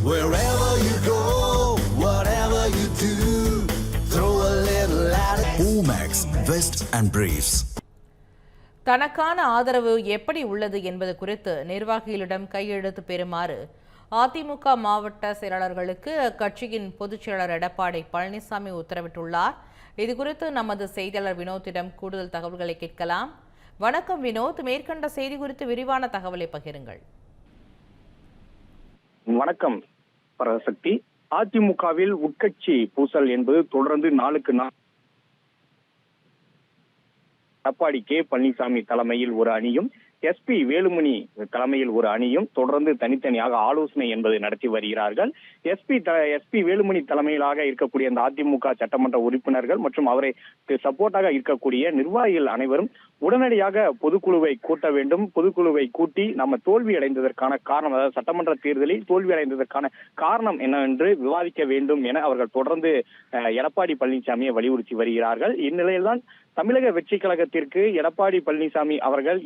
Wherever you go, whatever you do, throw a little at it. Omax, Vest and Briefs. தனக்கான ஆதரவு எப்படி உள்ளது என்பது குறித்து நிர்வாகிகளிடம் கையெழுத்து பெறுமாறு அதிமுக மாவட்ட செயலாளர்களுக்கு அக்கட்சியின் பொதுச் செயலாளர் எடப்பாடி பழனிசாமி உத்தரவிட்டுள்ளார். இதுகுறித்து நமது செய்தியாளர் வினோத்திடம் கூடுதல் தகவல்களை கேட்கலாம். வணக்கம் வினோத், மேற்கண்ட செய்தி குறித்து விரிவான தகவலை பகிருங்கள். வணக்கம் பராசக்தி. அதிமுகவில் உட்கட்சி பூசல் என்பது தொடர்ந்து நாளுக்கு நாள் எடப்பாடி பழனிசாமி தலைமையில் ஒரு அணியும் எஸ்பி வேலுமணி தலைமையில் ஒரு அணியும் தொடர்ந்து தனித்தனியாக ஆலோசனை என்பதை நடத்தி வருகிறார்கள். எஸ்பி வேலுமணி தலைமையிலாக இருக்கக்கூடிய அந்த அதிமுக சட்டமன்ற உறுப்பினர்கள் மற்றும் அவரை சப்போர்ட்டாக இருக்கக்கூடிய நிர்வாகிகள் அனைவரும் உடனடியாக பொதுக்குழுவை கூட்ட வேண்டும். பொதுக்குழுவை கூட்டி நம்ம தோல்வி அடைந்ததற்கான காரணம், அதாவது சட்டமன்ற தேர்தலில் தோல்வி அடைந்ததற்கான காரணம் என்னவென்று விவாதிக்க வேண்டும் என அவர்கள் தொடர்ந்து எடப்பாடி பழனிசாமியை வலியுறுத்தி வருகிறார்கள். இந்நிலையில்தான் தமிழக வெற்றி கழகத்திற்கு எடப்பாடி பழனிசாமி அவர்கள்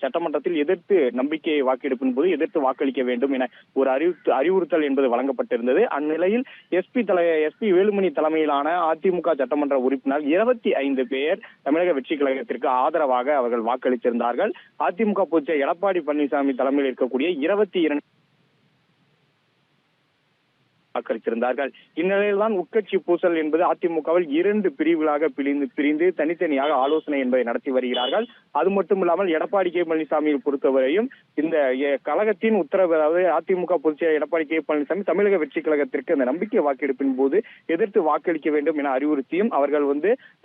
சட்டமன்றத்தில் எதிர்த்து நம்பிக்கை வாக்கெடுப்பின் போது எதிர்த்து வாக்களிக்க வேண்டும் என ஒரு அறிவுறுத்தல் என்பது வழங்கப்பட்டிருந்தது. அந்நிலையில் எஸ்பி வேலுமணி தலைமையிலான அதிமுக சட்டமன்ற உறுப்பினர் 25 பேர் தமிழக வெற்றி கழகத்திற்கு ஆதரவாக அவர்கள் வாக்களித்திருந்தார்கள். அதிமுக பொதுச்செயலாளர் எடப்பாடி பழனிசாமி தலைமையில் இருக்கக்கூடிய 22 வாக்களித்திருந்தார்கள். இந்நிலையில்தான் உட்கட்சி பூசல் என்பது அதிமுகவில் 2 பிரிவுகளாக பிரிந்து தனித்தனியாக ஆலோசனை என்பதை நடத்தி வருகிறார்கள். அது மட்டுமில்லாமல் எடப்பாடி பழனிசாமியை பொறுத்தவரையும் இந்த கழகத்தின் உத்தரவு, அதாவது அதிமுக பொதுச்செயலாளர் எடப்பாடி பழனிசாமி தமிழக வெற்றி கழகத்திற்கு அந்த நம்பிக்கை வாக்கெடுப்பின் போது எதிர்த்து வாக்களிக்க வேண்டும் என அறிவுறுத்தியும் அவர்கள்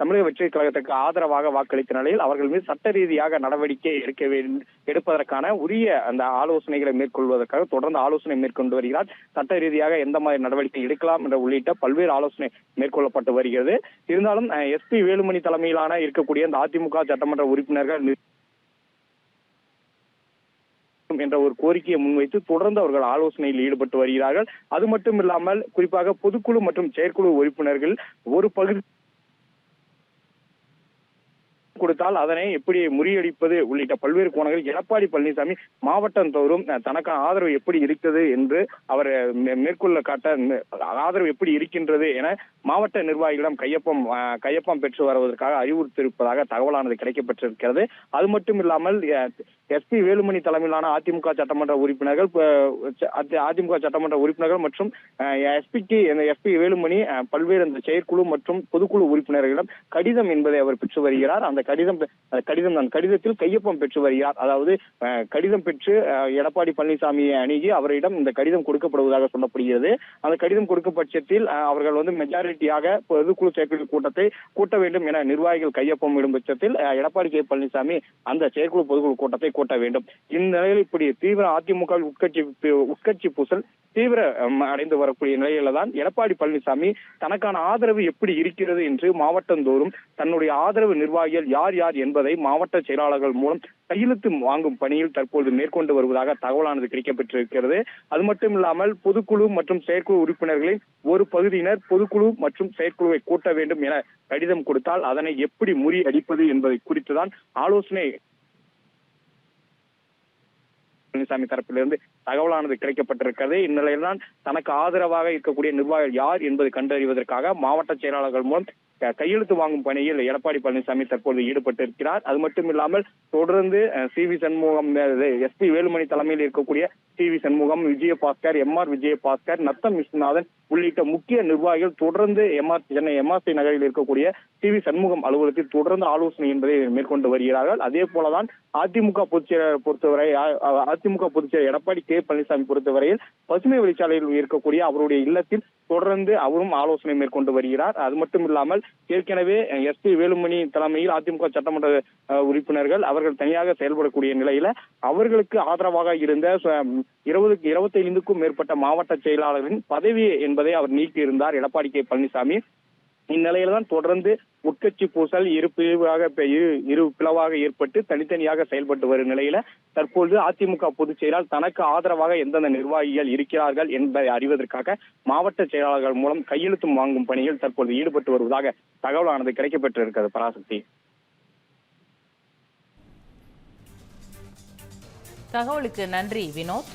தமிழக வெற்றி கழகத்திற்கு ஆதரவாக வாக்களித்த நிலையில் அவர்கள் மீது சட்ட ரீதியாக நடவடிக்கை எடுப்பதற்கான உரிய அந்த ஆலோசனைகளை மேற்கொள்வதற்காக தொடர்ந்து ஆலோசனை மேற்கொண்டு வருகிறார். சட்ட ரீதியாக எந்த மாதிரி நடவடிக்கை எடுக்கலாம் என்ற உள்ளிட்ட பல்வேறு ஆலோசனை மேற்கொள்ளப்பட்டு வருகிறது. இருந்தாலும் எஸ்பி வேலுமணி தலைமையிலான இருக்கக்கூடிய அந்த அதிமுக சட்டமன்ற உறுப்பினர்கள் என்ற ஒரு கோரிக்கையை முன்வைத்து தொடர்ந்து அவர்கள் ஆலோசனையில் ஈடுபட்டு வருகிறார்கள். அது மட்டும் இல்லாமல் குறிப்பாக பொதுக்குழு மற்றும் செயற்குழு உறுப்பினர்கள் ஒரு பகுதி கொடுத்தால் அதனை எப்படி முறியடிப்பது உள்ளிட்ட பல்வேறு கோணங்களில் எடப்பாடி பழனிசாமி மாவட்டம் தோறும் தனக்கான ஆதரவு எப்படி இருக்கிறது என்று அவர் மேற்கொள்ள காட்ட ஆதரவு எப்படி இருக்கின்றது என மாவட்ட நிர்வாகிகளிடம் கையொப்பம் பெற்று வருவதற்காக அறிவுறுத்தியிருப்பதாக தகவலானது கிடைக்கப்பட்டிருக்கிறது. அது மட்டும் இல்லாமல் எஸ்பி வேலுமணி தலைமையிலான அதிமுக சட்டமன்ற உறுப்பினர்கள் மற்றும் எஸ்பி வேலுமணி பல்வேறு அந்த செயற்குழு மற்றும் பொதுக்குழு உறுப்பினர்களிடம் கடிதம் என்பதை அவர் பெற்று வருகிறார். அந்த கடிதத்தில் கையொப்பம் பெற்று வருகிறார். அதாவது கடிதம் பெற்று எடப்பாடி பழனிசாமியை அணுகி அவரிடம் இந்த கடிதம் கொடுக்கப்படுவதாக சொல்லப்படுகிறது. அந்த கடிதம் கொடுக்கும் பட்சத்தில் அவர்கள் மெஜாரிட்டியாக பொதுக்குழு செயற்குழு கூட்டத்தை கூட்ட வேண்டும் என நிர்வாகிகள் கையொப்பம் இடும் பட்சத்தில் எடப்பாடி பழனிசாமி அந்த செயற்குழு பொதுக்குழு கூட்டத்தை கூட்ட வேண்டும். இந்நிலையில் இப்படி தீவிர அதிமுக உட்கட்சி பூசல் தீவிர அடைந்து வரக்கூடிய நிலையில தான் எடப்பாடி பழனிசாமி தனக்கான ஆதரவு எப்படி இருக்கிறது என்று மாவட்டந்தோறும் தன்னுடைய ஆதரவு நிர்வாகிகள் யார் யார் என்பதை மாவட்ட செயலாளர்கள் மூலம் கையெழுத்து வாங்கும் பணியில் தற்போது மேற்கொண்டு வருவதாக தகவலானது கிடைக்கப்பட்டிருக்கிறது. அது மட்டும் இல்லாமல் பொதுக்குழு மற்றும் செயற்குழு உறுப்பினர்களின் ஒரு பகுதியினர் பொதுக்குழு மற்றும் செயற்குழுவை கூட்ட வேண்டும் என கடிதம் கொடுத்தால் அதனை எப்படி முறியடிப்பது என்பதை குறித்துதான் ஆலோசனை பழனிசாமி தரப்பிலிருந்து தகவலானது கிடைக்கப்பட்டிருக்கிறது. இந்நிலையில்தான் தனக்கு ஆதரவாக இருக்கக்கூடிய நிர்வாகிகள் யார் என்பதை கண்டறிவதற்காக மாவட்ட செயலாளர்கள் மூலம் கையெழுத்து வாங்கும் பணியில் எடப்பாடி பழனிசாமி தற்போது ஈடுபட்டிருக்கிறார். அது மட்டும் இல்லாமல் தொடர்ந்து சி.வி. சண்முகம், எஸ்பி வேலுமணி தலைமையில் இருக்கக்கூடிய சி.வி. சண்முகம், விஜயபாஸ்கர், எம்.ஆர். விஜயபாஸ்கர், நத்தம் விஸ்வநாதன் உள்ளிட்ட முக்கிய நிர்வாகிகள் தொடர்ந்து சென்னை எம்ஆர்சி நகரில் இருக்கக்கூடிய சி.வி. சண்முகம் அலுவலகத்தில் தொடர்ந்து ஆலோசனை என்பதை மேற்கொண்டு வருகிறார்கள். அதே போலதான் அதிமுக பொதுச்செயலாளர் எடப்பாடி பழனிசாமி பொறுத்தவரையில் பசுமை வழிச்சாலையில் இருக்கக்கூடிய அவருடைய இல்லத்தில் தொடர்ந்து அவரும் ஆலோசனை மேற்கொண்டு வருகிறார். அது மட்டும் இல்லாமல் ஏற்கனவே எஸ்பி வேலுமணி தலைமையில் அதிமுக சட்டமன்ற உறுப்பினர்கள் அவர்கள் தனியாக செயல்படக்கூடிய நிலையில அவர்களுக்கு ஆதரவாக இருந்த 25க்கும் மேற்பட்ட மாவட்ட செயலாளர்களின் பதவி என்பதை அவர் நீக்கியிருந்தார் எடப்பாடி பழனிசாமி. இந்நிலையில தான் தொடர்ந்து உட்கட்சி பூசல் இரு பிளவாக ஏற்பட்டு தனித்தனியாக செயல்பட்டு வரும் நிலையில தற்போது அதிமுக பொதுச் செயலாளர் தனக்கு ஆதரவாக எந்தெந்த நிர்வாகிகள் இருக்கிறார்கள் என்பதை அறிவதற்காக மாவட்ட செயலாளர்கள் மூலம் கையெழுத்து வாங்கும் பணியில் தற்போது ஈடுபட்டு வருவதாக தகவலானது கிடைக்கப்பட்டிருக்கிறது. பராசக்தி, தகவலுக்கு நன்றி வினோத்.